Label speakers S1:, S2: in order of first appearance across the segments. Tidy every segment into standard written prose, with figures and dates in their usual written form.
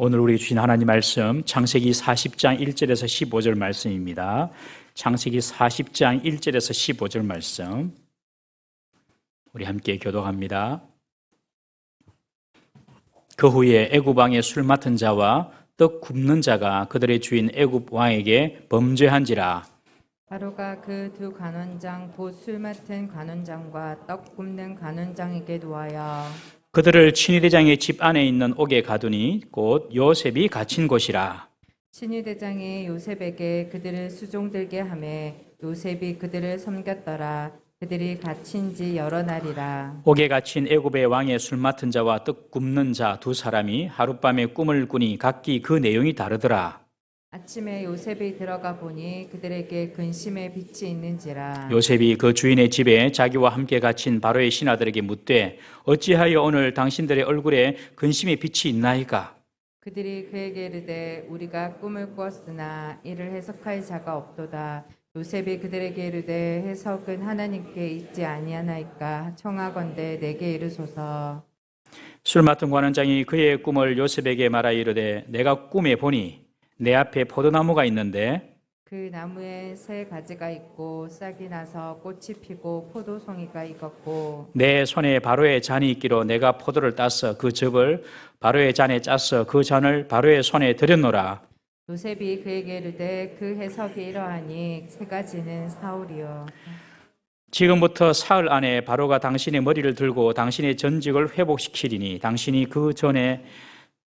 S1: 오늘 우리 주신 하나님 말씀 창세기 40장 1절에서 15절 말씀입니다. 창세기 40장 1절에서 15절 말씀 우리 함께 교독합니다. 그 후에 애굽 왕의 술 맡은 자와 떡 굽는 자가 그들의 주인 애굽 왕에게 범죄한지라.
S2: 바로가 그 두 간원장 곧 술 맡은 간원장과 떡 굽는 간원장에게 노하여
S1: 그들을 친위대장의 집 안에 있는 옥에 가두니 곧 요셉이 갇힌 곳이라.
S2: 친위대장이 요셉에게 그들을 수종들게 하매 요셉이 그들을 섬겼더라. 그들이 갇힌 지 여러 날이라.
S1: 옥에 갇힌 애굽의 왕의 술 맡은 자와 떡 굽는 자 두 사람이 하룻밤에 꿈을 꾸니 각기 그 내용이 다르더라.
S2: 아침에 요셉이 들어가 보니 그들에게 근심의 빛이 있는지라.
S1: 요셉이 그 주인의 집에 자기와 함께 갇힌 바로의 신하들에게 묻되 어찌하여 오늘 당신들의 얼굴에 근심의 빛이 있나이까?
S2: 그들이 그에게 이르되 우리가 꿈을 꾸었으나 이를 해석할 자가 없도다. 요셉이 그들에게 이르되 해석은 하나님께 있지 아니하나이까 청하건대 내게 이르소서.
S1: 술 맡은 관원장이 그의 꿈을 요셉에게 말하여 이르되 내가 꿈에 보니 내 앞에 포도나무가 있는데
S2: 그 나무에 새 가지가 있고 싹이 나서 꽃이 피고 포도송이가 익었고
S1: 내 손에 바로의 잔이 있기로 내가 포도를 따서 그 즙을 바로의 잔에 짜서 그 잔을 바로의 손에 들였노라.
S2: 요셉이 그에게 이르되 그 해석이 이러하니 새 가지는 사울이요.
S1: 지금부터 사흘 안에 바로가 당신의 머리를 들고 당신의 전직을 회복시키리니 당신이 그 전에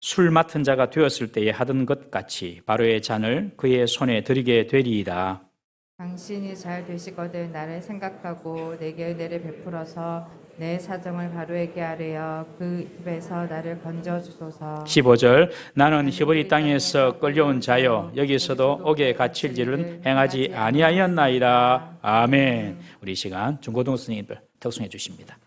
S1: 술 맡은 자가 되었을 때에 하던 것 같이 바로의 잔을 그의 손에 들이게 되리이다.
S2: 당신이 잘 되시거든 나를 생각하고 내게 은혜를 베풀어서 내 사정을 바로에게 아뢰어 그 입에서 나를 건져 주소서.
S1: 15절 나는 히브리 땅에서 끌려온 자요 여기서도 옥에 갇힐 일은 행하지 아니하였나이다. 아멘. 우리 이 시간 중고등 선생님들 특송해 주십니다.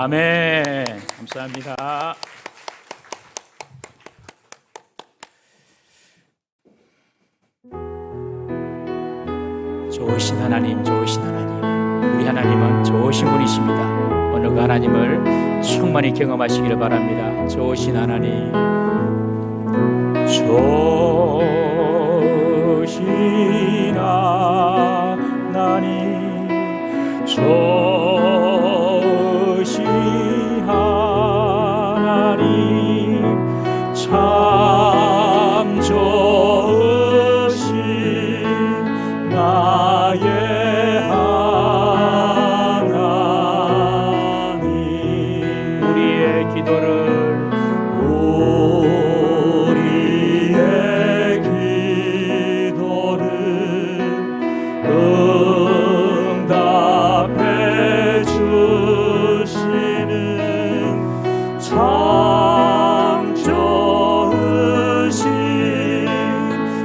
S1: 아멘. 감사합니다. 좋으신 하나님, 좋으신 하나님. 우리 하나님은 좋으신 분이십니다. 오늘 그 하나님을 충만히 경험하시기를 바랍니다. 좋으신 하나님, 좋으신 하나님, 좋으신 하나님, 참 좋으신 나의 하나님. 우리의 기도를 응답해 주시는 참 좋으신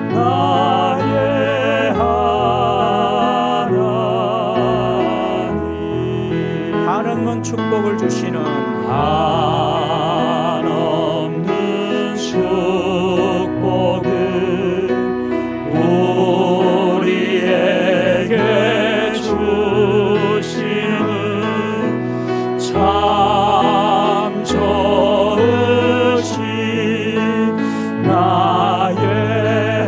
S1: 나의 하나님. 한없는 축복을 주시는 한없는 축복을 우리에게 주시는 참 좋으신 나의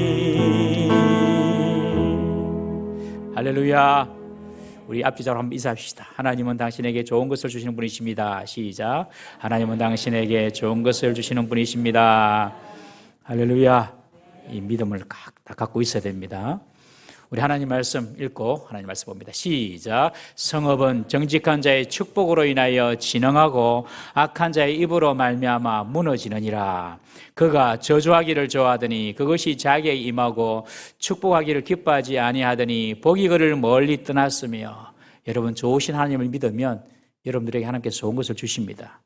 S1: 하나님. 할렐루야. 우리 앞뒤자로 한번 인사합시다. 하나님은 당신에게 좋은 것을 주시는 분이십니다. 시작. 하나님은 당신에게 좋은 것을 주시는 분이십니다. 할렐루야. 이 믿음을 다 갖고 있어야 됩니다. 우리 하나님 말씀 읽고 하나님 말씀 봅니다. 시작. 성읍은 정직한 자의 축복으로 인하여 진흥하고 악한 자의 입으로 말미암아 무너지느니라. 그가 저주하기를 좋아하더니 그것이 자기에게 임하고 축복하기를 기뻐하지 아니하더니 복이 그를 멀리 떠났으며. 여러분, 좋으신 하나님을 믿으면 여러분들에게 하나님께서 좋은 것을 주십니다.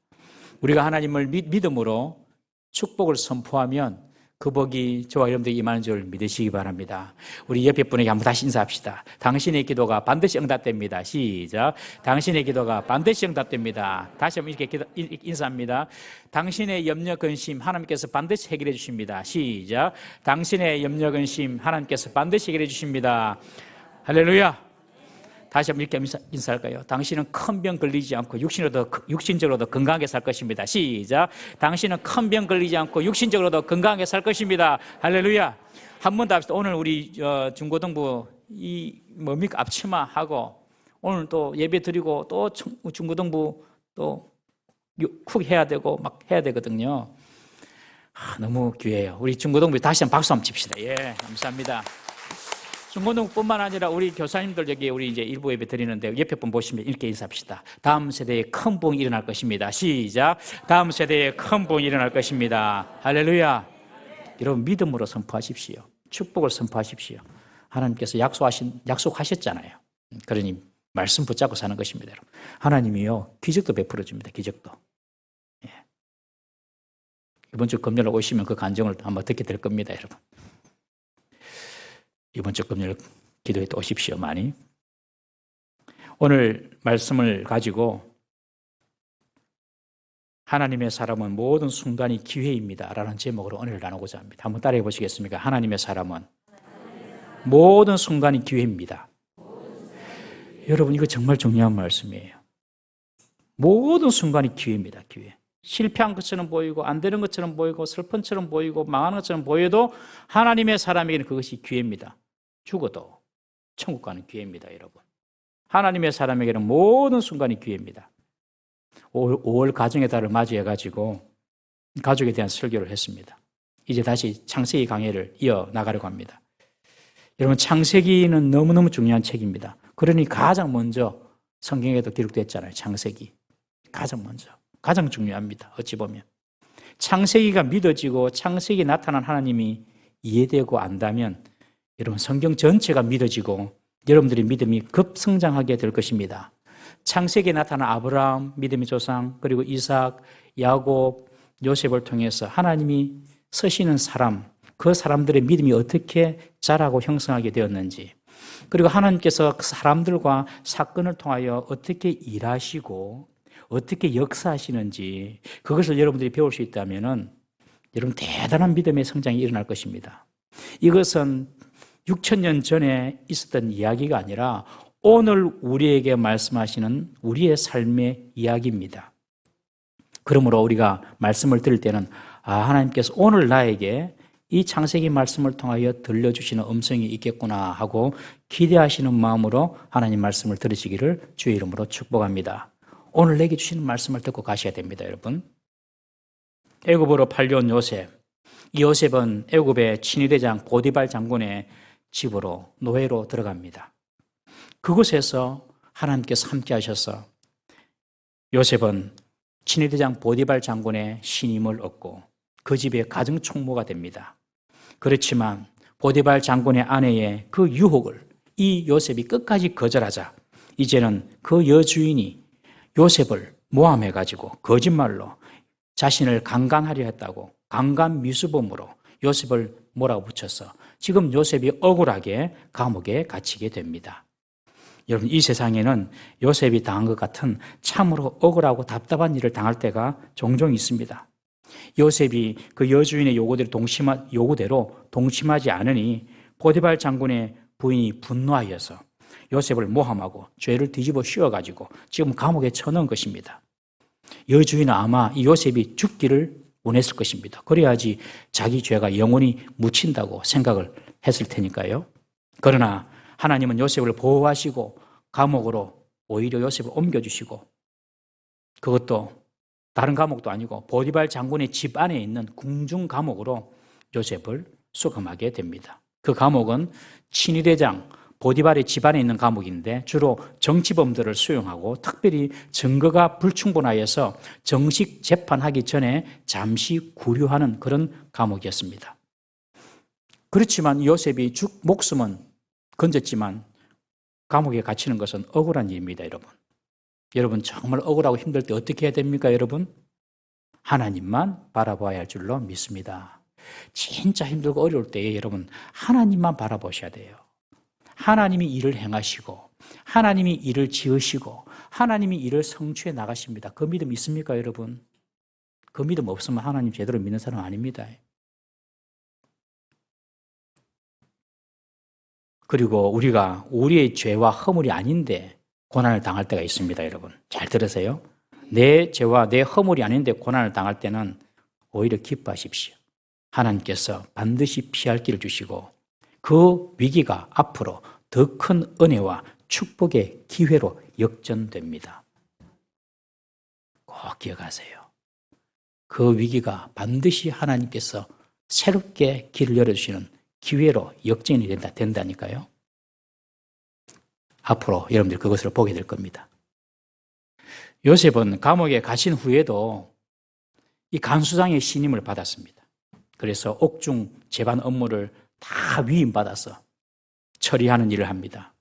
S1: 우리가 하나님을 믿음으로 축복을 선포하면 그 복이 저와 여러분들에게 임하는 줄 믿으시기 바랍니다. 우리 옆에 분에게 한번 다시 인사합시다. 당신의 기도가 반드시 응답됩니다. 시작. 당신의 기도가 반드시 응답됩니다. 다시 한번 이렇게 인사합니다. 당신의 염려 근심 하나님께서 반드시 해결해 주십니다. 시작. 당신의 염려 근심 하나님께서 반드시 해결해 주십니다. 할렐루야. 다시 한번 이렇게 인사할까요? 당신은 큰 병 걸리지 않고 육신적으로도 건강하게 살 것입니다. 시작. 당신은 큰 병 걸리지 않고 육신적으로도 건강하게 살 것입니다. 할렐루야. 한 번 더 합시다. 오늘 우리 중고등부 뭡니까? 앞치마하고 오늘 또 예배 드리고 또 중고등부 또 쿡 해야 되고 막 해야 되거든요. 너무 귀해요. 우리 중고등부 다시 한번 박수 한번 칩시다. 예, 감사합니다. 중고등부뿐만 아니라 우리 교사님들 여기 우리 이제 일부 예배 드리는데 옆에 분 보시면 이렇게 인사합시다. 다음 세대에 큰 부흥이 일어날 것입니다. 시작. 다음 세대에 큰 부흥이 일어날 것입니다. 할렐루야. 여러분, 믿음으로 선포하십시오. 축복을 선포하십시오. 하나님께서 약속하셨잖아요. 그러니 말씀 붙잡고 사는 것입니다. 여러분. 하나님이요, 기적도 베풀어 줍니다. 기적도. 예. 이번 주 금요일 오시면 그 간증을 한번 듣게 될 겁니다, 여러분. 이번 주 금요일 기도에 또 오십시오, 많이. 오늘 말씀을 가지고 하나님의 사람은 모든 순간이 기회입니다 라는 제목으로 은혜를 나누고자 합니다. 한번 따라해 보시겠습니까? 하나님의 사람은 모든 순간이 기회입니다. 여러분, 이거 정말 중요한 말씀이에요. 모든 순간이 기회입니다. 기회. 실패한 것처럼 보이고 안 되는 것처럼 보이고 슬픈처럼 보이고 망하는 것처럼 보여도 하나님의 사람에게는 그것이 기회입니다. 죽어도 천국 가는 기회입니다, 여러분. 하나님의 사람에게는 모든 순간이 기회입니다. 5월 가정의 달을 맞이해가지고 가족에 대한 설교를 했습니다. 이제 다시 창세기 강해를 이어나가려고 합니다. 여러분, 창세기는 너무너무 중요한 책입니다. 그러니 가장 먼저 성경에도 기록됐잖아요. 창세기. 가장 먼저. 가장 중요합니다. 어찌 보면. 창세기가 믿어지고 창세기에 나타난 하나님이 이해되고 안다면 여러분, 성경 전체가 믿어지고 여러분들의 믿음이 급성장하게 될 것입니다. 창세기에 나타난 아브라함, 믿음의 조상, 그리고 이삭, 야곱, 요셉을 통해서 하나님이 쓰시는 사람, 그 사람들의 믿음이 어떻게 자라고 형성하게 되었는지, 그리고 하나님께서 그 사람들과 사건을 통하여 어떻게 일하시고 어떻게 역사하시는지 그것을 여러분들이 배울 수 있다면 여러분 대단한 믿음의 성장이 일어날 것입니다. 이것은 6,000년 전에 있었던 이야기가 아니라 오늘 우리에게 말씀하시는 우리의 삶의 이야기입니다. 그러므로 우리가 말씀을 들을 때는 하나님께서 오늘 나에게 이 창세기 말씀을 통하여 들려주시는 음성이 있겠구나 하고 기대하시는 마음으로 하나님 말씀을 들으시기를 주의 이름으로 축복합니다. 오늘 내게 주시는 말씀을 듣고 가셔야 됩니다, 여러분. 애굽으로 팔려온 요셉. 이 요셉은 애굽의 친위대장 보디발 장군의 집으로 노예로 들어갑니다. 그곳에서 하나님께서 함께 하셔서 요셉은 친위대장 보디발 장군의 신임을 얻고 그 집의 가정총무가 됩니다. 그렇지만 보디발 장군의 아내의 그 유혹을 이 요셉이 끝까지 거절하자 이제는 그 여주인이 요셉을 모함해가지고 거짓말로 자신을 강간하려 했다고 강간미수범으로 요셉을 몰아붙여서 지금 요셉이 억울하게 감옥에 갇히게 됩니다. 여러분, 이 세상에는 요셉이 당한 것 같은 참으로 억울하고 답답한 일을 당할 때가 종종 있습니다. 요셉이 그 여주인의 요구대로 동침하지 않으니 보디발 장군의 부인이 분노하여서 요셉을 모함하고 죄를 뒤집어 씌워가지고 지금 감옥에 쳐넣은 것입니다. 여주인은 아마 이 요셉이 죽기를 원했을 것입니다. 그래야지 자기 죄가 영원히 묻힌다고 생각을 했을 테니까요. 그러나 하나님은 요셉을 보호하시고 감옥으로 오히려 요셉을 옮겨주시고 그것도 다른 감옥도 아니고 보디발 장군의 집 안에 있는 궁중 감옥으로 요셉을 수감하게 됩니다. 그 감옥은 친위대장 보디발의 집 안에 있는 감옥인데 주로 정치범들을 수용하고 특별히 증거가 불충분하여서 정식 재판하기 전에 잠시 구류하는 그런 감옥이었습니다. 그렇지만 요셉이 목숨은 건졌지만 감옥에 갇히는 것은 억울한 일입니다, 여러분. 여러분 정말 억울하고 힘들 때 어떻게 해야 됩니까, 여러분? 하나님만 바라봐야 할 줄로 믿습니다. 진짜 힘들고 어려울 때에 여러분 하나님만 바라보셔야 돼요. 하나님이 일을 행하시고 하나님이 일을 지으시고 하나님이 일을 성취해 나가십니다. 그 믿음 있습니까, 여러분? 그 믿음 없으면 하나님 제대로 믿는 사람 아닙니다. 그리고 우리가 우리의 죄와 허물이 아닌데 고난을 당할 때가 있습니다, 여러분. 잘 들으세요. 내 죄와 내 허물이 아닌데 고난을 당할 때는 오히려 기뻐하십시오. 하나님께서 반드시 피할 길을 주시고 그 위기가 앞으로 더 큰 은혜와 축복의 기회로 역전됩니다. 꼭 기억하세요. 그 위기가 반드시 하나님께서 새롭게 길을 열어주시는 기회로 역전이 된다니까요. 앞으로 여러분들 그것을 보게 될 겁니다. 요셉은 감옥에 갇힌 후에도 이 간수장의 신임을 받았습니다. 그래서 옥중 재반 업무를 다 위임받아서 처리하는 일을 합니다.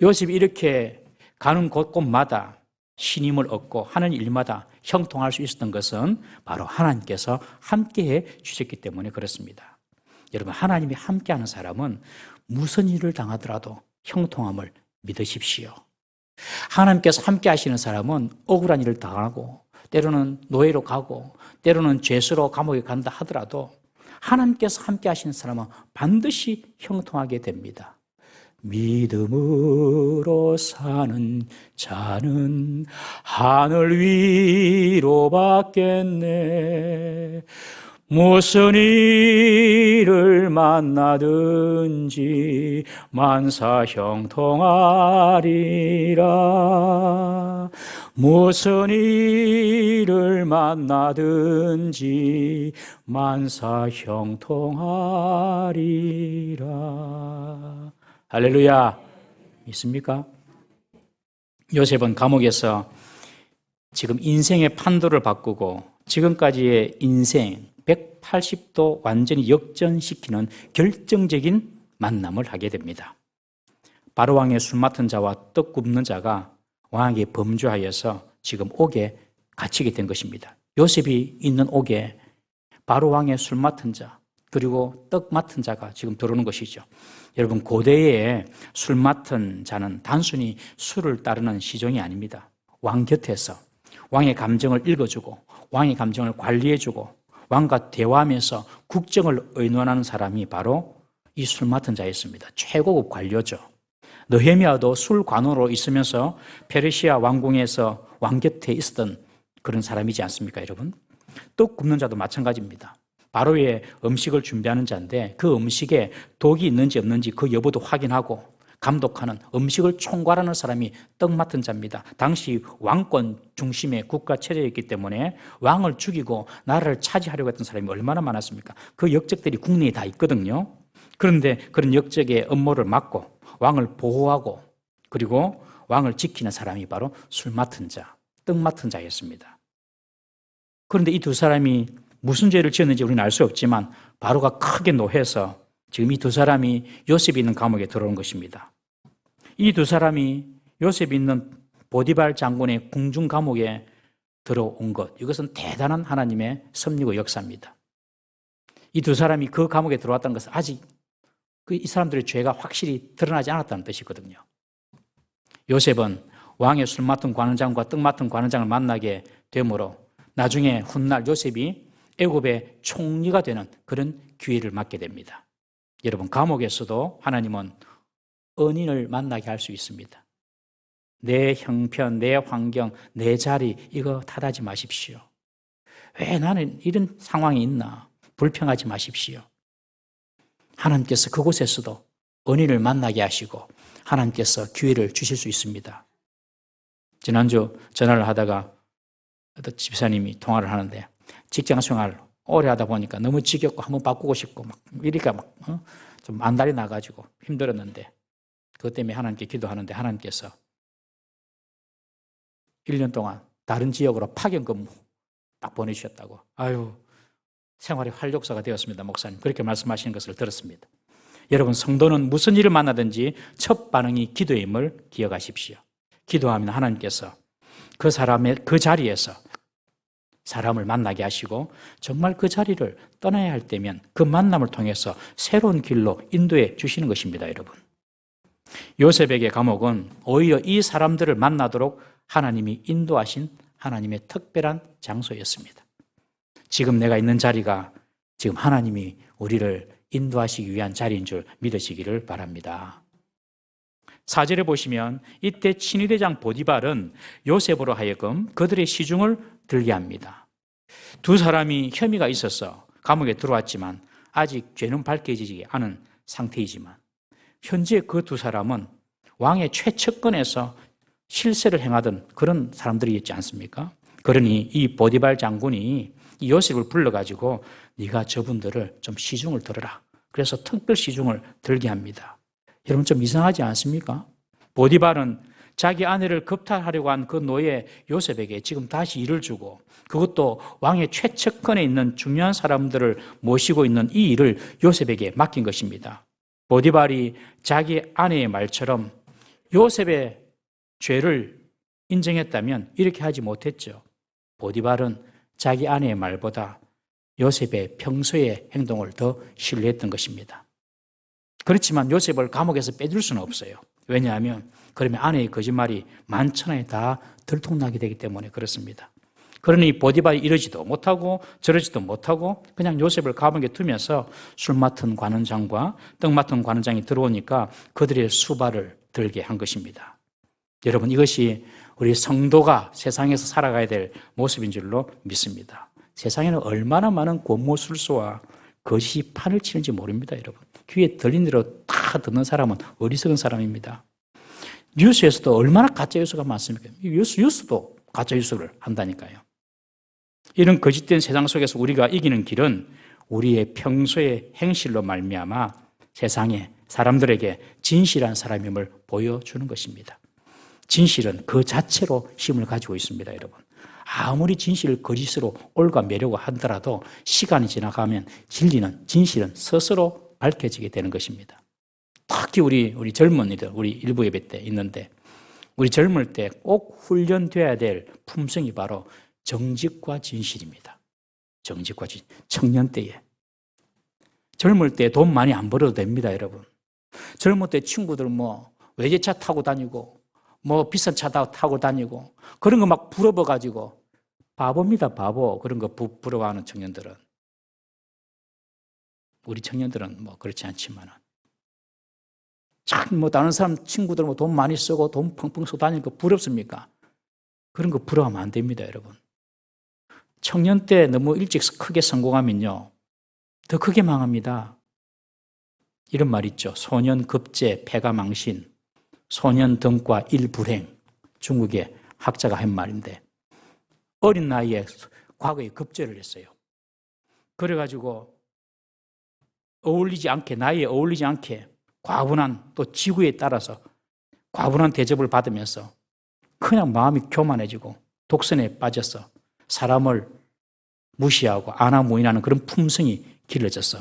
S1: 요셉이 이렇게 가는 곳곳마다 신임을 얻고 하는 일마다 형통할 수 있었던 것은 바로 하나님께서 함께해 주셨기 때문에 그렇습니다. 여러분, 하나님이 함께하는 사람은 무슨 일을 당하더라도 형통함을 믿으십시오. 하나님께서 함께 하시는 사람은 억울한 일을 당하고 때로는 노예로 가고 때로는 죄수로 감옥에 간다 하더라도 하나님께서 함께 하시는 사람은 반드시 형통하게 됩니다. 믿음으로 사는 자는 하늘 위로 받겠네. 무슨 일을 만나든지 만사 형통하리라. 무슨 일을 만나든지 만사 형통하리라. 할렐루야. 믿습니까? 요셉은 감옥에서 지금 인생의 판도를 바꾸고 지금까지의 인생 180도 완전히 역전시키는 결정적인 만남을 하게 됩니다. 바로왕의 술 맡은 자와 떡 굽는 자가 왕에게 범죄하여서 지금 옥에 갇히게 된 것입니다. 요셉이 있는 옥에 바로왕의 술 맡은 자, 그리고 떡 맡은 자가 지금 들어오는 것이죠. 여러분, 고대에 술 맡은 자는 단순히 술을 따르는 시종이 아닙니다. 왕 곁에서 왕의 감정을 읽어주고 왕의 감정을 관리해주고 왕과 대화하면서 국정을 의논하는 사람이 바로 이 술 맡은 자였습니다. 최고급 관료죠. 느헤미야도 술관원으로 있으면서 페르시아 왕궁에서 왕 곁에 있었던 그런 사람이지 않습니까, 여러분? 떡 굽는 자도 마찬가지입니다. 바로의 음식을 준비하는 자인데 그 음식에 독이 있는지 없는지 그 여부도 확인하고 감독하는, 음식을 총괄하는 사람이 떡 맡은 자입니다. 당시 왕권 중심의 국가 체제였기 때문에 왕을 죽이고 나라를 차지하려고 했던 사람이 얼마나 많았습니까? 그 역적들이 국내에 다 있거든요. 그런데 그런 역적의 업무를 맡고 왕을 보호하고 그리고 왕을 지키는 사람이 바로 술 맡은 자, 떡 맡은 자였습니다. 그런데 이 두 사람이 무슨 죄를 지었는지 우리는 알 수 없지만 바로가 크게 노해서 지금 이 두 사람이 요셉이 있는 감옥에 들어온 것입니다. 이 두 사람이 요셉이 있는 보디발 장군의 궁중 감옥에 들어온 것, 이것은 대단한 하나님의 섭리고 역사입니다. 이 두 사람이 그 감옥에 들어왔다는 것은 아직 이 사람들의 죄가 확실히 드러나지 않았다는 뜻이거든요. 요셉은 왕의 술 맡은 관원장과 떡 맡은 관원장을 만나게 되므로 나중에 훗날 요셉이 애굽의 총리가 되는 그런 기회를 맞게 됩니다. 여러분, 감옥에서도 하나님은 은인을 만나게 할 수 있습니다. 내 형편, 내 환경, 내 자리 이거 탓하지 마십시오. 왜 나는 이런 상황이 있나? 불평하지 마십시오. 하나님께서 그곳에서도 은인을 만나게 하시고 하나님께서 기회를 주실 수 있습니다. 지난주 전화를 하다가 어떤 집사님이 통화를 하는데 직장 생활 오래 하다 보니까 너무 지겹고 한번 바꾸고 싶고 막 이러니까 좀 안달이 나가지고 힘들었는데 그것 때문에 하나님께 기도하는데 하나님께서 1년 동안 다른 지역으로 파견 근무 딱 보내주셨다고. 아유, 생활의 활력소가 되었습니다, 목사님. 그렇게 말씀하시는 것을 들었습니다. 여러분, 성도는 무슨 일을 만나든지 첫 반응이 기도임을 기억하십시오. 기도하면 하나님께서 그 사람의 그 자리에서 사람을 만나게 하시고 정말 그 자리를 떠나야 할 때면 그 만남을 통해서 새로운 길로 인도해 주시는 것입니다, 여러분. 요셉에게 감옥은 오히려 이 사람들을 만나도록 하나님이 인도하신 하나님의 특별한 장소였습니다. 지금 내가 있는 자리가 지금 하나님이 우리를 인도하시기 위한 자리인 줄 믿으시기를 바랍니다. 4절에 보시면 이때 친위대장 보디발은 요셉으로 하여금 그들의 시중을 들게 합니다. 두 사람이 혐의가 있어서 감옥에 들어왔지만 아직 죄는 밝혀지지 않은 상태이지만 현재 그 두 사람은 왕의 최측근에서 실세를 행하던 그런 사람들이었지 않습니까? 그러니 이 보디발 장군이 이 요셉을 불러가지고 네가 저분들을 좀 시중을 들어라. 그래서 특별 시중을 들게 합니다. 여러분, 좀 이상하지 않습니까? 보디발은 자기 아내를 겁탈하려고 한 그 노예 요셉에게 지금 다시 일을 주고 그것도 왕의 최측근에 있는 중요한 사람들을 모시고 있는 이 일을 요셉에게 맡긴 것입니다. 보디발이 자기 아내의 말처럼 요셉의 죄를 인정했다면 이렇게 하지 못했죠. 보디발은 자기 아내의 말보다 요셉의 평소의 행동을 더 신뢰했던 것입니다. 그렇지만 요셉을 감옥에서 빼줄 수는 없어요. 왜냐하면 그러면 아내의 거짓말이 만천하에 다 들통나게 되기 때문에 그렇습니다. 그러니 보디발이 이러지도 못하고 저러지도 못하고 그냥 요셉을 감옥에 두면서 술 맡은 관원장과 떡 맡은 관원장이 들어오니까 그들의 수발을 들게 한 것입니다. 여러분, 이것이 우리 성도가 세상에서 살아가야 될 모습인 줄로 믿습니다. 세상에는 얼마나 많은 권모술수와 거짓이 판을 치는지 모릅니다, 여러분. 귀에 들린 대로 다 듣는 사람은 어리석은 사람입니다. 뉴스에서도 얼마나 가짜뉴스가 많습니까? 뉴스도 가짜뉴스를 한다니까요. 이런 거짓된 세상 속에서 우리가 이기는 길은 우리의 평소의 행실로 말미암아 세상에 사람들에게 진실한 사람임을 보여주는 것입니다. 진실은 그 자체로 힘을 가지고 있습니다, 여러분. 아무리 진실을 거짓으로 옮겨매려고 하더라도 시간이 지나가면 진실은 스스로 밝혀지게 되는 것입니다. 특히 우리 젊은이들, 우리 일부 예배 때 있는데 우리 젊을 때 꼭 훈련되어야 될 품성이 바로 정직과 진실입니다. 정직과 진실. 청년 때에 젊을 때 돈 많이 안 벌어도 됩니다, 여러분. 젊을 때 친구들 뭐 외제차 타고 다니고 뭐 비싼 차 타고 다니고 그런 거 막 부러워가지고 바보입니다, 바보. 그런 거 부러워하는 청년들은. 우리 청년들은 뭐 그렇지 않지만은. 참 뭐 다른 사람 친구들 뭐 돈 많이 쓰고 돈 펑펑 쏘 다니는 거 부럽습니까? 그런 거 부러워하면 안 됩니다, 여러분. 청년 때 너무 일찍 크게 성공하면요, 더 크게 망합니다. 이런 말 있죠. 소년 급제 패가 망신, 소년 등과 일불행. 중국의 학자가 한 말인데 어린 나이에 과거에 급제를 했어요. 그래가지고 나이에 어울리지 않게 과분한, 또 지구에 따라서 과분한 대접을 받으면서 그냥 마음이 교만해지고 독선에 빠져서 사람을 무시하고 안하무인하는 그런 품성이 길러져서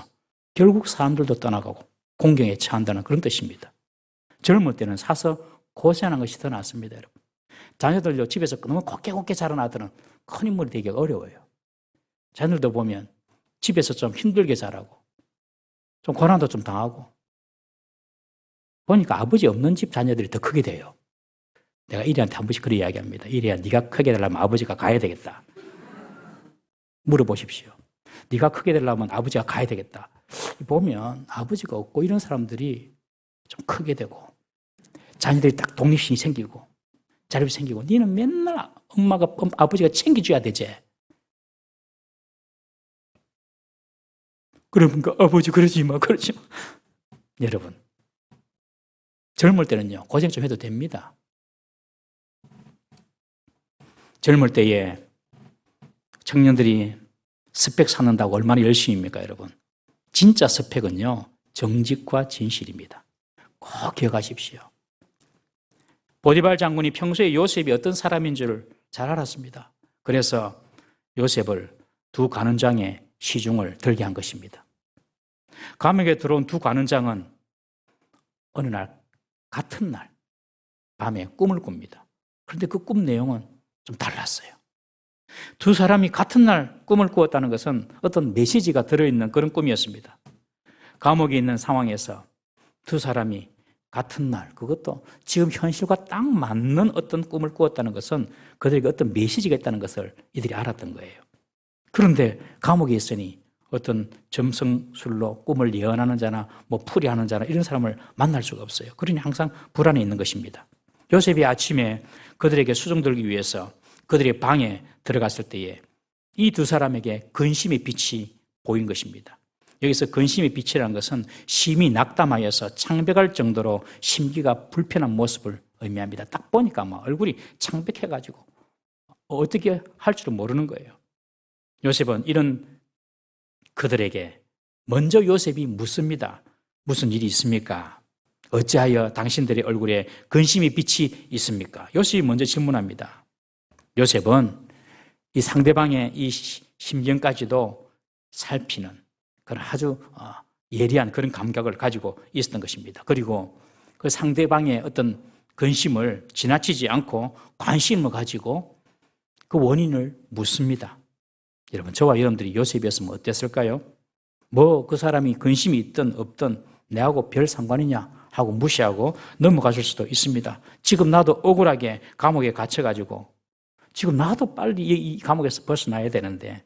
S1: 결국 사람들도 떠나가고 공경에 처한다는 그런 뜻입니다. 젊을 때는 사서 고생하는 것이 더 낫습니다, 여러분. 자녀들요, 집에서 너무 곱게 자란 아들은 큰 인물이 되기 어려워요. 자녀들도 보면 집에서 좀 힘들게 자라고 좀 고난도 좀 당하고 보니까 아버지 없는 집 자녀들이 더 크게 돼요. 내가 이리한테 한 번씩 그런 이야기합니다. 이리야, 네가 크게 되려면 아버지가 가야 되겠다. 물어보십시오. 네가 크게 되려면 아버지가 가야 되겠다. 보면 아버지가 없고 이런 사람들이 좀 크게 되고 자녀들이 딱 독립심이 생기고 자립이 생기고 너는 맨날 아버지가 챙겨줘야 되지. 그러니까 아버지 그러지 마. 여러분, 젊을 때는요, 고생 좀 해도 됩니다. 젊을 때에 청년들이 스펙 찾는다고 얼마나 열심입니까, 여러분? 진짜 스펙은요, 정직과 진실입니다. 꼭 기억하십시오. 보디발 장군이 평소에 요셉이 어떤 사람인 줄 잘 알았습니다. 그래서 요셉을 두 관원장의 시중을 들게 한 것입니다. 감옥에 들어온 두 관원장은 어느 날, 같은 날 밤에 꿈을 꿉니다. 그런데 그 꿈 내용은 좀 달랐어요. 두 사람이 같은 날 꿈을 꾸었다는 것은 어떤 메시지가 들어있는 그런 꿈이었습니다. 감옥에 있는 상황에서 두 사람이 같은 날, 그것도 지금 현실과 딱 맞는 어떤 꿈을 꾸었다는 것은 그들에게 어떤 메시지가 있다는 것을 이들이 알았던 거예요. 그런데 감옥에 있으니 어떤 점성술로 꿈을 예언하는 자나 뭐 풀이하는 자나 이런 사람을 만날 수가 없어요. 그러니 항상 불안해 있는 것입니다. 요셉이 아침에 그들에게 수종 들기 위해서 그들의 방에 들어갔을 때에 이 두 사람에게 근심의 빛이 보인 것입니다. 여기서 근심의 빛이라는 것은 심히 낙담하여서 창백할 정도로 심기가 불편한 모습을 의미합니다. 딱 보니까 얼굴이 창백해가지고 어떻게 할 줄은 모르는 거예요. 요셉은 이런 그들에게 먼저 요셉이 묻습니다. 무슨 일이 있습니까? 어찌하여 당신들의 얼굴에 근심의 빛이 있습니까? 요셉이 먼저 질문합니다. 요셉은 이 상대방의 이 심경까지도 살피는 그런 아주 예리한 그런 감각을 가지고 있었던 것입니다. 그리고 그 상대방의 어떤 근심을 지나치지 않고 관심을 가지고 그 원인을 묻습니다. 여러분, 저와 여러분들이 요셉이었으면 어땠을까요? 뭐 그 사람이 근심이 있든 없든 내하고 별 상관이냐 하고 무시하고 넘어가실 수도 있습니다. 지금 나도 억울하게 감옥에 갇혀가지고 지금 나도 빨리 이 감옥에서 벗어나야 되는데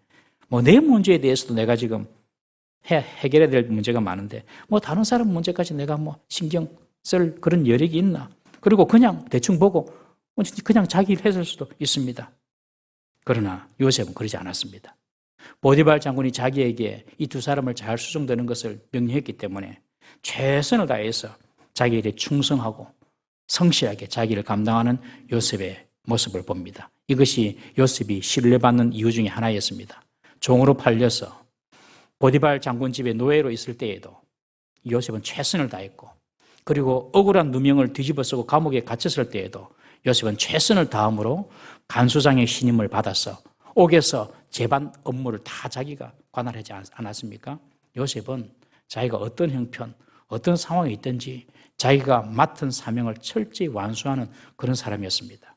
S1: 뭐 내 문제에 대해서도 내가 지금 해결해야 될 문제가 많은데 뭐 다른 사람 문제까지 내가 뭐 신경 쓸 그런 여력이 있나? 그리고 그냥 대충 보고 그냥 자기 일 했을 수도 있습니다. 그러나 요셉은 그러지 않았습니다. 보디발 장군이 자기에게 이 두 사람을 잘 수종되는 것을 명령했기 때문에 최선을 다해서 자기 일에 충성하고 성실하게 자기를 감당하는 요셉의 모습을 봅니다. 이것이 요셉이 신뢰받는 이유 중에 하나였습니다. 종으로 팔려서 보디발 장군 집에 노예로 있을 때에도 요셉은 최선을 다했고, 그리고 억울한 누명을 뒤집어 쓰고 감옥에 갇혔을 때에도 요셉은 최선을 다함으로 간수장의 신임을 받아서 옥에서 재반 업무를 다 자기가 관할하지 않았습니까? 요셉은 자기가 어떤 형편, 어떤 상황에 있든지 자기가 맡은 사명을 철저히 완수하는 그런 사람이었습니다.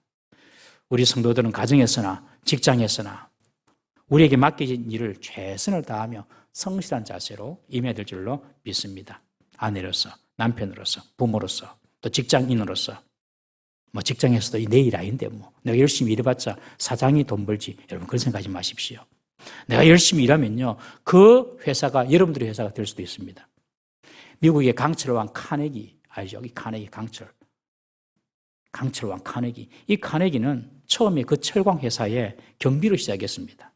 S1: 우리 성도들은 가정에서나 직장에서나 우리에게 맡겨진 일을 최선을 다하며 성실한 자세로 임해야 될 줄로 믿습니다. 아내로서, 남편으로서, 부모로서, 또 직장인으로서. 직장에서도 내 일 아닌데 내가 열심히 일해봤자 사장이 돈 벌지. 여러분 그런 생각하지 마십시오. 내가 열심히 일하면요, 그 회사가 여러분들의 회사가 될 수도 있습니다. 미국의 강철왕 카네기 알죠? 이 카네기 강철왕 카네기. 이 카네기는 처음에 그 철광 회사에 경비로 시작했습니다.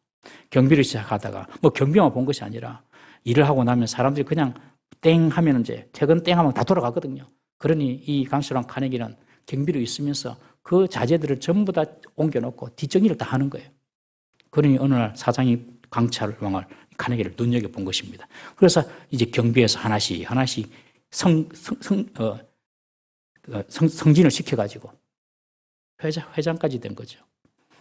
S1: 경비를 시작하다가 경비만 본 것이 아니라 일을 하고 나면 사람들이 그냥 땡 하면 이제 퇴근 땡 하면 다 돌아가거든요. 그러니 이 강철왕 카네기는 경비로 있으면서 그 자재들을 전부 다 옮겨놓고 뒷정리를 다 하는 거예요. 그러니 어느 날 사장이 강철왕을 카네기를 눈여겨본 것입니다. 그래서 이제 경비에서 하나씩 승진을 시켜가지고 회장까지 된 거죠.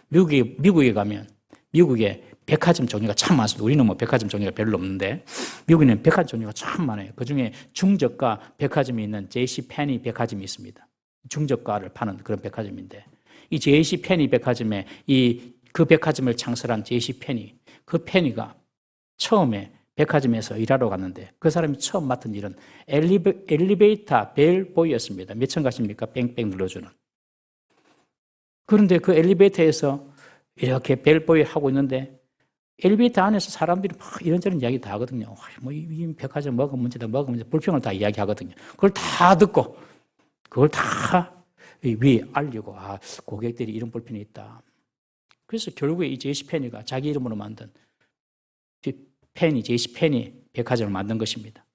S1: 미국에 가면 미국에 백화점 종류가 참 많습니다. 우리는 백화점 종류가 별로 없는데 미국에는 백화점 종류가 참 많아요. 그중에 중저가 백화점이 있는 JC 페니 백화점이 있습니다. 중저가를 파는 그런 백화점인데 이 JC 페니 백화점에 그 백화점을 창설한 JC 페니, 그 페니가 처음에 백화점에서 일하러 갔는데 그 사람이 처음 맡은 일은 엘리베이터 벨보이였습니다. 몇 층 가십니까? 뺑뺑 눌러주는. 그런데 그 엘리베이터에서 이렇게 벨보이 하고 있는데 엘리베이터 안에서 사람들이 막 이런저런 이야기 다 하거든요. 이 백화점 뭐가 문제다, 뭐가 문제다, 불평을 다 이야기하거든요. 그걸 다 듣고 그걸 다 위에 알리고 고객들이 이런 불편이 있다. 그래서 결국에 이 제이시 페니가 자기 이름으로 만든 제이시 페니 백화점을 만든 것입니다.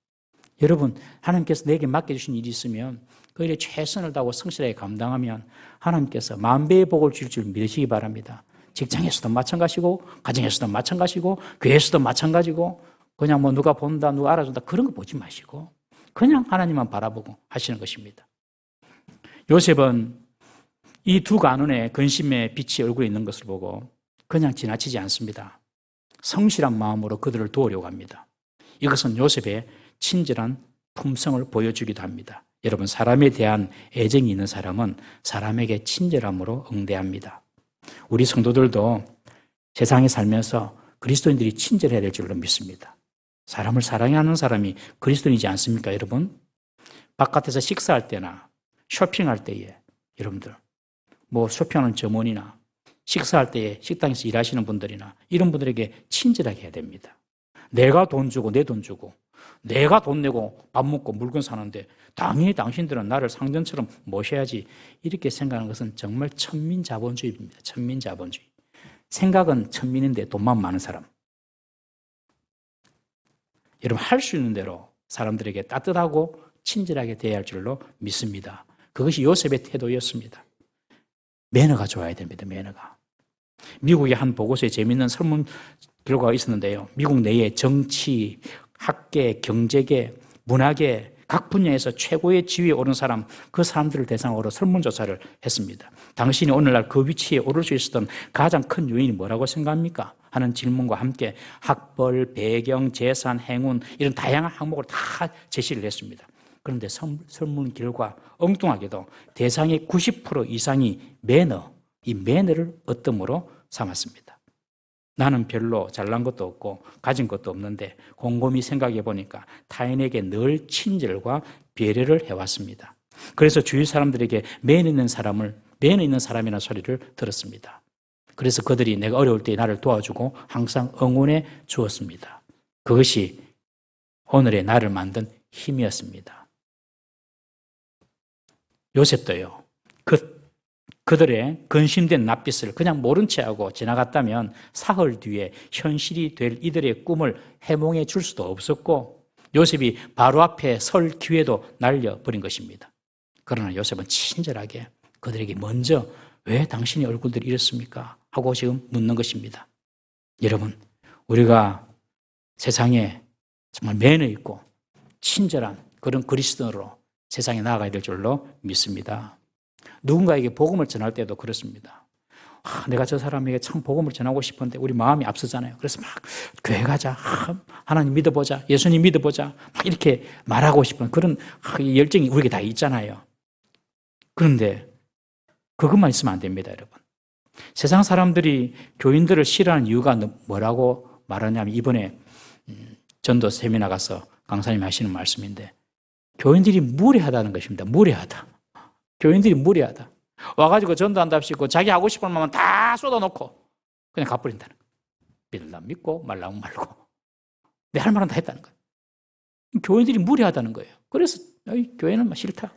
S1: 여러분, 하나님께서 내게 맡겨주신 일이 있으면 그 일에 최선을 다하고 성실하게 감당하면 하나님께서 만배의 복을 줄 줄 믿으시기 바랍니다. 직장에서도 마찬가지고, 가정에서도 마찬가지고, 교회에서도 마찬가지고, 그냥 누가 본다, 누가 알아준다, 그런 거 보지 마시고, 그냥 하나님만 바라보고 하시는 것입니다. 요셉은 이 두 가문의 근심의 빛이 얼굴에 있는 것을 보고 그냥 지나치지 않습니다. 성실한 마음으로 그들을 도우려고 합니다. 이것은 요셉의 친절한 품성을 보여주기도 합니다. 여러분, 사람에 대한 애정이 있는 사람은 사람에게 친절함으로 응대합니다. 우리 성도들도 세상에 살면서 그리스도인들이 친절해야 될 줄로 믿습니다. 사람을 사랑하는 사람이 그리스도인이지 않습니까, 여러분? 바깥에서 식사할 때나 쇼핑할 때에 여러분들 쇼핑하는 점원이나 식사할 때에 식당에서 일하시는 분들이나 이런 분들에게 친절하게 해야 됩니다. 내가 돈 주고 내 돈 주고 내가 돈 내고 밥 먹고 물건 사는데 당연히 당신들은 나를 상전처럼 모셔야지 이렇게 생각하는 것은 정말 천민자본주의입니다. 천민자본주의. 생각은 천민인데 돈만 많은 사람. 여러분, 할 수 있는 대로 사람들에게 따뜻하고 친절하게 대해야 할 줄로 믿습니다. 그것이 요셉의 태도였습니다. 매너가 좋아야 됩니다. 매너가. 미국의 한 보고서에 재미있는 설문 결과가 있었는데요. 미국 내에 정치, 학계, 경제계, 문화계 각 분야에서 최고의 지위에 오른 사람, 그 사람들을 대상으로 설문조사를 했습니다. 당신이 오늘날 그 위치에 오를 수 있었던 가장 큰 요인이 뭐라고 생각합니까? 하는 질문과 함께 학벌, 배경, 재산, 행운 이런 다양한 항목을 다 제시를 했습니다. 그런데 설문 결과 엉뚱하게도 대상의 90% 이상이 매너, 이 매너를 어뜸으로 삼았습니다. 나는 별로 잘난 것도 없고 가진 것도 없는데 곰곰이 생각해 보니까 타인에게 늘 친절과 배려를 해왔습니다. 그래서 주위 사람들에게 매너 있는 사람이라는 소리를 들었습니다. 그래서 그들이 내가 어려울 때 나를 도와주고 항상 응원해 주었습니다. 그것이 오늘의 나를 만든 힘이었습니다. 요셉도요, 그들의 근심된 낯빛을 그냥 모른 채 하고 지나갔다면 사흘 뒤에 현실이 될 이들의 꿈을 해몽해 줄 수도 없었고 요셉이 바로 앞에 설 기회도 날려버린 것입니다. 그러나 요셉은 친절하게 그들에게 먼저 왜 당신의 얼굴들이 이렇습니까? 하고 지금 묻는 것입니다. 여러분, 우리가 세상에 정말 매너 있고 친절한 그런 그리스도인으로 세상에 나아가야 될 줄로 믿습니다. 누군가에게 복음을 전할 때도 그렇습니다. 내가 저 사람에게 참 복음을 전하고 싶은데 우리 마음이 앞서잖아요. 그래서 막 교회 가자, 하나님 믿어보자, 예수님 믿어보자 막 이렇게 말하고 싶은 그런 열정이 우리에게 다 있잖아요. 그런데 그것만 있으면 안 됩니다, 여러분. 세상 사람들이 교인들을 싫어하는 이유가 뭐라고 말하냐면 이번에 전도 세미나 가서 강사님이 하시는 말씀인데 교인들이 무례하다는 것입니다. 무례하다. 교인들이 무례하다. 와가지고 전도한답시고 자기 하고 싶은 말만 다 쏟아놓고 그냥 가버린다는 거예요. 믿으려면 믿고 말라면 말고 내 할 말은 다 했다는 거예요. 교인들이 무례하다는 거예요. 그래서 교회는 막 싫다.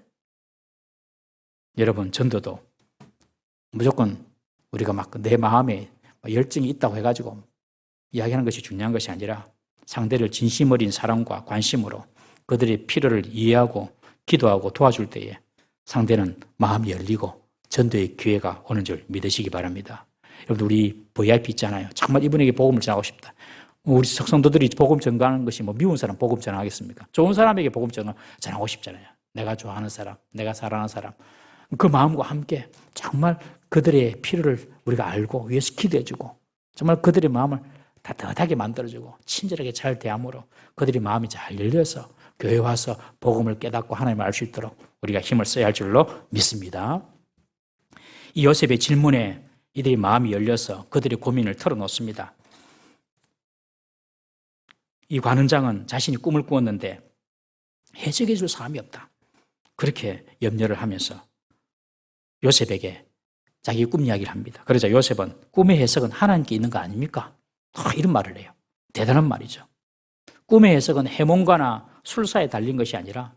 S1: 여러분 전도도 무조건 우리가 막 내 마음에 열정이 있다고 해가지고 이야기하는 것이 중요한 것이 아니라 상대를 진심 어린 사랑과 관심으로 그들의 필요를 이해하고 기도하고 도와줄 때에 상대는 마음이 열리고 전도의 기회가 오는 줄 믿으시기 바랍니다. 여러분 우리 VIP 있잖아요. 정말 이분에게 복음을 전하고 싶다. 우리 성도들이 복음 전가하는 것이 미운 사람 복음 전하겠습니까? 좋은 사람에게 복음 전하고 싶잖아요. 내가 좋아하는 사람, 내가 사랑하는 사람. 그 마음과 함께 정말 그들의 필요를 우리가 알고 위해서 기도해주고 정말 그들의 마음을 따뜻하게 만들어주고 친절하게 잘 대함으로 그들의 마음이 잘 열려서 교회에 와서 복음을 깨닫고 하나님을 알 수 있도록 우리가 힘을 써야 할 줄로 믿습니다. 이 요셉의 질문에 이들의 마음이 열려서 그들의 고민을 털어놓습니다. 이 관원장은 자신이 꿈을 꾸었는데 해석해 줄 사람이 없다. 그렇게 염려를 하면서 요셉에게 자기 꿈 이야기를 합니다. 그러자 요셉은 꿈의 해석은 하나님께 있는 거 아닙니까? 이런 말을 해요. 대단한 말이죠. 꿈의 해석은 해몽가나 술사에 달린 것이 아니라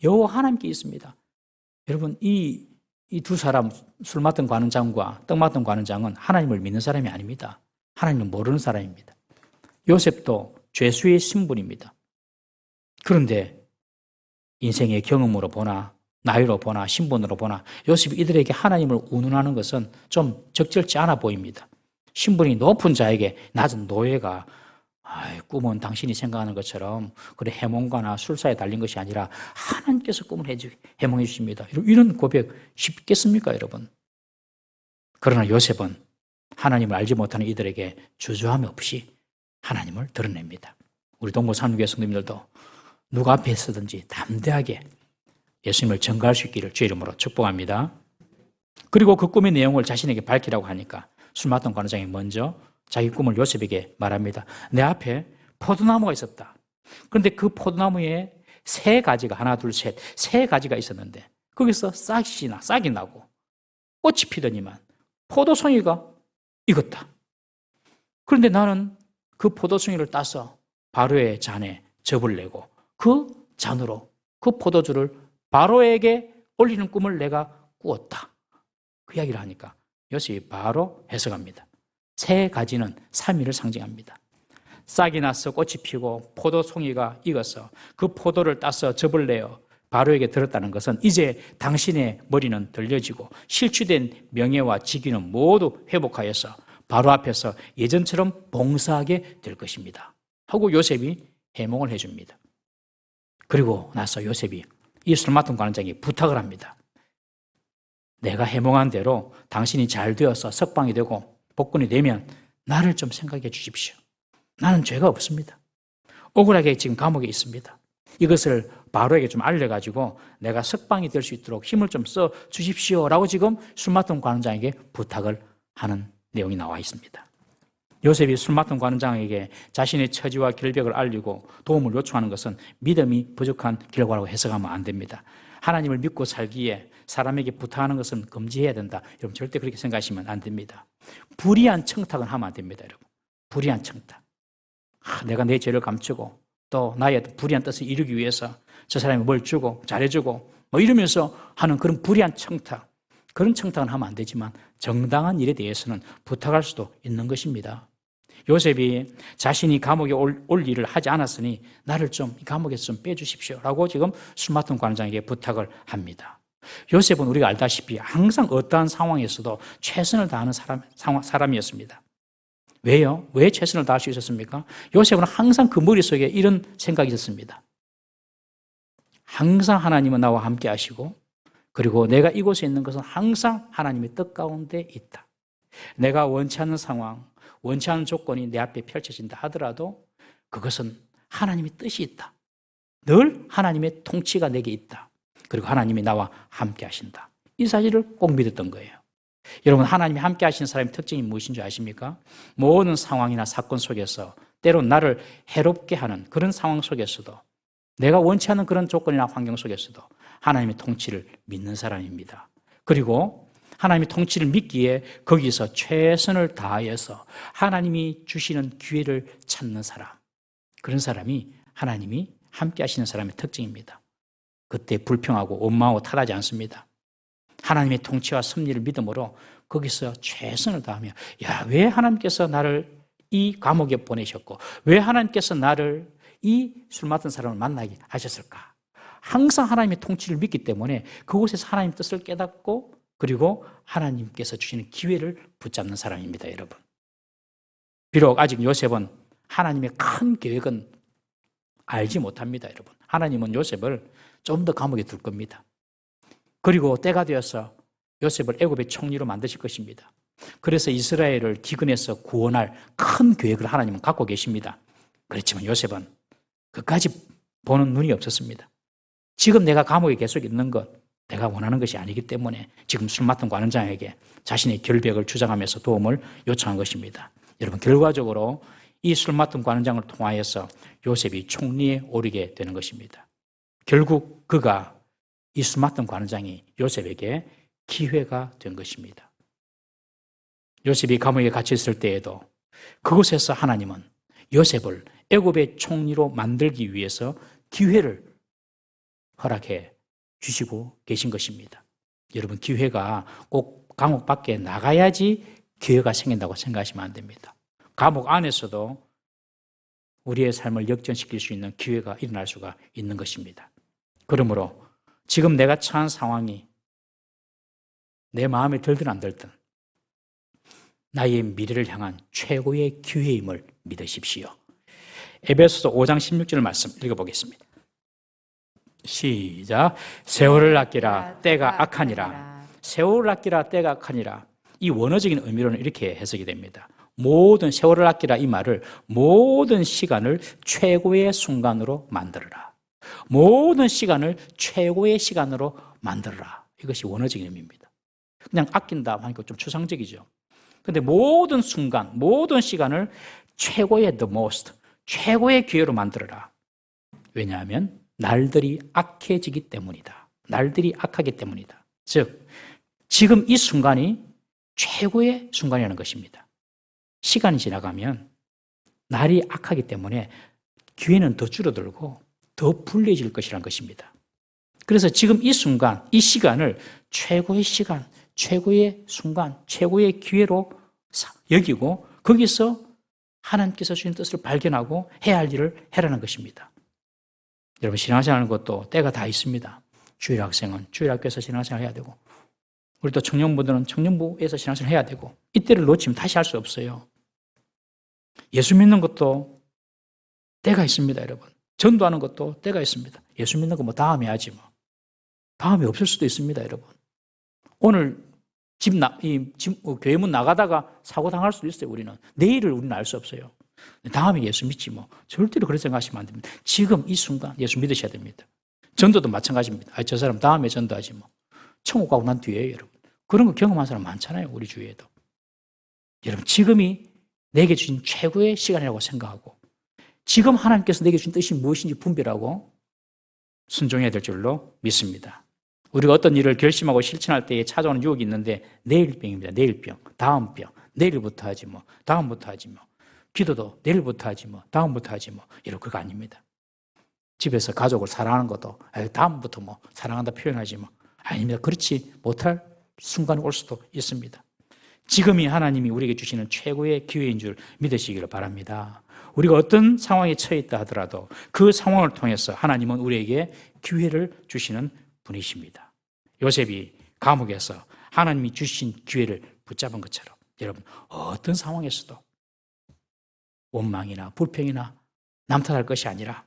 S1: 여호와 하나님께 있습니다. 여러분 이 두 사람 술 맡은 관원장과 떡 맡은 관원장은 하나님을 믿는 사람이 아닙니다. 하나님을 모르는 사람입니다. 요셉도 죄수의 신분입니다. 그런데 인생의 경험으로 보나 나이로 보나 신분으로 보나 요셉이 이들에게 하나님을 운운하는 것은 좀 적절치 않아 보입니다. 신분이 높은 자에게 낮은 노예가 꿈은 당신이 생각하는 것처럼 그래 해몽가나 술사에 달린 것이 아니라 하나님께서 꿈을 해몽해 주십니다. 이런 고백 쉽겠습니까 여러분? 그러나 요셉은 하나님을 알지 못하는 이들에게 주저함 없이 하나님을 드러냅니다. 우리 동부산교회 성도님들도 누가 앞에 서든지 담대하게 예수님을 전가할 수 있기를 주의 이름으로 축복합니다. 그리고 그 꿈의 내용을 자신에게 밝히라고 하니까 술 맡던 관원장이 먼저 자기 꿈을 요셉에게 말합니다. 내 앞에 포도나무가 있었다. 그런데 그 포도나무에 세 가지가 하나 둘 셋 세 가지가 있었는데 거기서 싹이 나고 꽃이 피더니만 포도송이가 익었다. 그런데 나는 그 포도송이를 따서 바로의 잔에 접을 내고 그 잔으로 그 포도주를 바로에게 올리는 꿈을 내가 꾸었다. 그 이야기를 하니까 요셉이 바로 해석합니다. 세 가지는 삼위를 상징합니다. 싹이 나서 꽃이 피고 포도송이가 익어서 그 포도를 따서 접을 내어 바로에게 들었다는 것은 이제 당신의 머리는 들려지고 실추된 명예와 직위는 모두 회복하여서 바로 앞에서 예전처럼 봉사하게 될 것입니다. 하고 요셉이 해몽을 해줍니다. 그리고 나서 요셉이 이 술 맡은 관원장이 부탁을 합니다. 내가 해몽한 대로 당신이 잘 되어서 석방이 되고 복권이 되면 나를 좀 생각해 주십시오. 나는 죄가 없습니다. 억울하게 지금 감옥에 있습니다. 이것을 바로에게 좀 알려가지고 내가 석방이 될 수 있도록 힘을 좀 써 주십시오라고 지금 술 맡은 관원장에게 부탁을 하는 내용이 나와 있습니다. 요셉이 술 맡은 관원장에게 자신의 처지와 결벽을 알리고 도움을 요청하는 것은 믿음이 부족한 결과라고 해석하면 안 됩니다. 하나님을 믿고 살기에 사람에게 부탁하는 것은 금지해야 된다. 여러분 절대 그렇게 생각하시면 안 됩니다. 불의한 청탁은 하면 안 됩니다. 여러분 불의한 청탁. 내가 내 죄를 감추고 또 나의 불의한 뜻을 이루기 위해서 저 사람이 뭘 주고 잘해주고 이러면서 하는 그런 불의한 청탁. 그런 청탁은 하면 안 되지만 정당한 일에 대해서는 부탁할 수도 있는 것입니다. 요셉이 자신이 감옥에 올 일을 하지 않았으니 나를 좀 이 감옥에서 좀 빼주십시오 라고 지금 술 맡은 관원장에게 부탁을 합니다. 요셉은 우리가 알다시피 항상 어떠한 상황에서도 최선을 다하는 사람이었습니다. 왜요? 왜 최선을 다할 수 있었습니까? 요셉은 항상 그 머릿속에 이런 생각이 있었습니다. 항상 하나님은 나와 함께 하시고 그리고 내가 이곳에 있는 것은 항상 하나님의 뜻 가운데 있다. 내가 원치 않는 상황, 원치 않는 조건이 내 앞에 펼쳐진다 하더라도 그것은 하나님의 뜻이 있다. 늘 하나님의 통치가 내게 있다. 그리고 하나님이 나와 함께 하신다. 이 사실을 꼭 믿었던 거예요. 여러분, 하나님이 함께 하시는 사람의 특징이 무엇인 줄 아십니까? 모든 상황이나 사건 속에서 때론 나를 해롭게 하는 그런 상황 속에서도, 내가 원치 않는 그런 조건이나 환경 속에서도 하나님의 통치를 믿는 사람입니다. 그리고 하나님의 통치를 믿기에 거기서 최선을 다해서 하나님이 주시는 기회를 찾는 사람, 그런 사람이 하나님이 함께 하시는 사람의 특징입니다. 그때 불평하고 원망하고 탓하지 않습니다. 하나님의 통치와 섭리를 믿음으로 거기서 최선을 다하며, 야, 왜 하나님께서 나를 이 감옥에 보내셨고 왜 하나님께서 나를 이 술 맡은 사람을 만나게 하셨을까? 항상 하나님의 통치를 믿기 때문에 그곳에서 하나님의 뜻을 깨닫고 그리고 하나님께서 주시는 기회를 붙잡는 사람입니다, 여러분. 비록 아직 요셉은 하나님의 큰 계획은 알지 못합니다, 여러분. 하나님은 요셉을 좀 더 감옥에 둘 겁니다. 그리고 때가 되어서 요셉을 애굽의 총리로 만드실 것입니다. 그래서 이스라엘을 기근에서 구원할 큰 계획을 하나님은 갖고 계십니다. 그렇지만 요셉은 그까지 보는 눈이 없었습니다. 지금 내가 감옥에 계속 있는 것, 내가 원하는 것이 아니기 때문에 지금 술 맡은 관원장에게 자신의 결백을 주장하면서 도움을 요청한 것입니다. 여러분, 결과적으로 이 술 맡은 관원장을 통하여서 요셉이 총리에 오르게 되는 것입니다. 결국 그가 이 술 맡은 관원장이 요셉에게 기회가 된 것입니다. 요셉이 감옥에 갇혀 있을 때에도 그곳에서 하나님은 요셉을 애굽의 총리로 만들기 위해서 기회를 허락해 주시고 계신 것입니다. 여러분, 기회가 꼭 감옥 밖에 나가야지 기회가 생긴다고 생각하시면 안 됩니다. 감옥 안에서도 우리의 삶을 역전시킬 수 있는 기회가 일어날 수가 있는 것입니다. 그러므로 지금 내가 처한 상황이 내 마음에 들든 안 들든 나의 미래를 향한 최고의 기회임을 믿으십시오. 에베소서 5장 16절 말씀 읽어보겠습니다. 시작. 세월을 아끼라 때가 악하니라. 세월을 아끼라 때가 악하니라. 이 원어적인 의미로는 이렇게 해석이 됩니다. 모든 세월을 아끼라, 이 말을 모든 시간을 최고의 순간으로 만들어라. 모든 시간을 최고의 시간으로 만들어라. 이것이 원어적인 의미입니다. 그냥 아낀다 하니까 좀 추상적이죠. 그런데 모든 순간, 모든 시간을 최고의 the most, 최고의 기회로 만들어라. 왜냐하면 날들이 악해지기 때문이다. 날들이 악하기 때문이다. 즉, 지금 이 순간이 최고의 순간이라는 것입니다. 시간이 지나가면 날이 악하기 때문에 기회는 더 줄어들고 더 불리해질 것이라는 것입니다. 그래서 지금 이 순간, 이 시간을 최고의 시간, 최고의 순간, 최고의 기회로 여기고 거기서 하나님께서 주신 뜻을 발견하고 해야 할 일을 해라는 것입니다. 여러분, 신앙생활하는 것도 때가 다 있습니다. 주일학생은 주일학교에서 신앙생활 해야 되고, 우리 또 청년부들은 청년부에서 신앙생활 해야 되고, 이때를 놓치면 다시 할 수 없어요. 예수 믿는 것도 때가 있습니다, 여러분. 전도하는 것도 때가 있습니다. 예수 믿는 거 뭐 다음에 하지 뭐. 다음에 없을 수도 있습니다, 여러분. 오늘 교회 문 나가다가 사고 당할 수도 있어요, 우리는. 내일을 우리는 알 수 없어요. 다음에 예수 믿지 뭐. 절대로 그렇게 생각하시면 안 됩니다. 지금 이 순간 예수 믿으셔야 됩니다. 전도도 마찬가지입니다. 저 사람 다음에 전도하지 뭐. 천국 가고 난 뒤에, 여러분. 그런 거 경험한 사람 많잖아요, 우리 주위에도. 여러분, 지금이 내게 주신 최고의 시간이라고 생각하고, 지금 하나님께서 내게 주신 뜻이 무엇인지 분별하고 순종해야 될 줄로 믿습니다. 우리가 어떤 일을 결심하고 실천할 때에 찾아오는 유혹이 있는데, 내일병입니다. 내일병, 다음병. 내일부터 하지 뭐, 다음부터 하지 뭐. 기도도 내일부터 하지 뭐, 다음부터 하지 뭐. 이런 그거 아닙니다. 집에서 가족을 사랑하는 것도 다음부터 뭐 사랑한다 표현하지 뭐. 아닙니다. 그렇지 못할 순간이 올 수도 있습니다. 지금이 하나님이 우리에게 주시는 최고의 기회인 줄 믿으시기를 바랍니다. 우리가 어떤 상황에 처해 있다 하더라도 그 상황을 통해서 하나님은 우리에게 기회를 주시는 분이십니다. 요셉이 감옥에서 하나님이 주신 기회를 붙잡은 것처럼 여러분, 어떤 상황에서도 원망이나 불평이나 남탓할 것이 아니라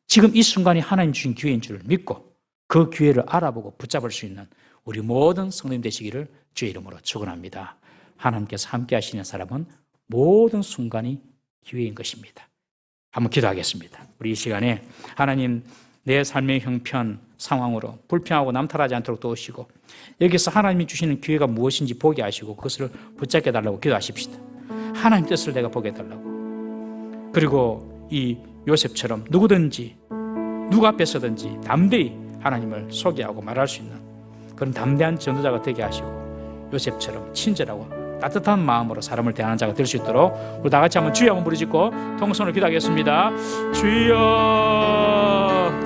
S1: 지금 이 순간이 하나님 주신 기회인 줄 믿고 그 기회를 알아보고 붙잡을 수 있는 우리 모든 성도님 되시기를 주의 이름으로 축원합니다. 하나님께서 함께 하시는 사람은 모든 순간이 기회인 것입니다. 한번 기도하겠습니다. 우리 이 시간에 하나님, 내 삶의 형편, 상황으로 불평하고 남탓하지 않도록 도우시고 여기서 하나님이 주시는 기회가 무엇인지 보게 하시고 그것을 붙잡게 달라고 기도하십시다. 하나님 뜻을 내가 보게 해달라고. 그리고 이 요셉처럼 누구든지 누구 앞에 서든지 담대히 하나님을 소개하고 말할 수 있는 그런 담대한 전도자가 되게 하시고 요셉처럼 친절하고 따뜻한 마음으로 사람을 대하는 자가 될 수 있도록 우리 다 같이 한번 주여 한번 부르짖고 통성으로 기도하겠습니다. 주여.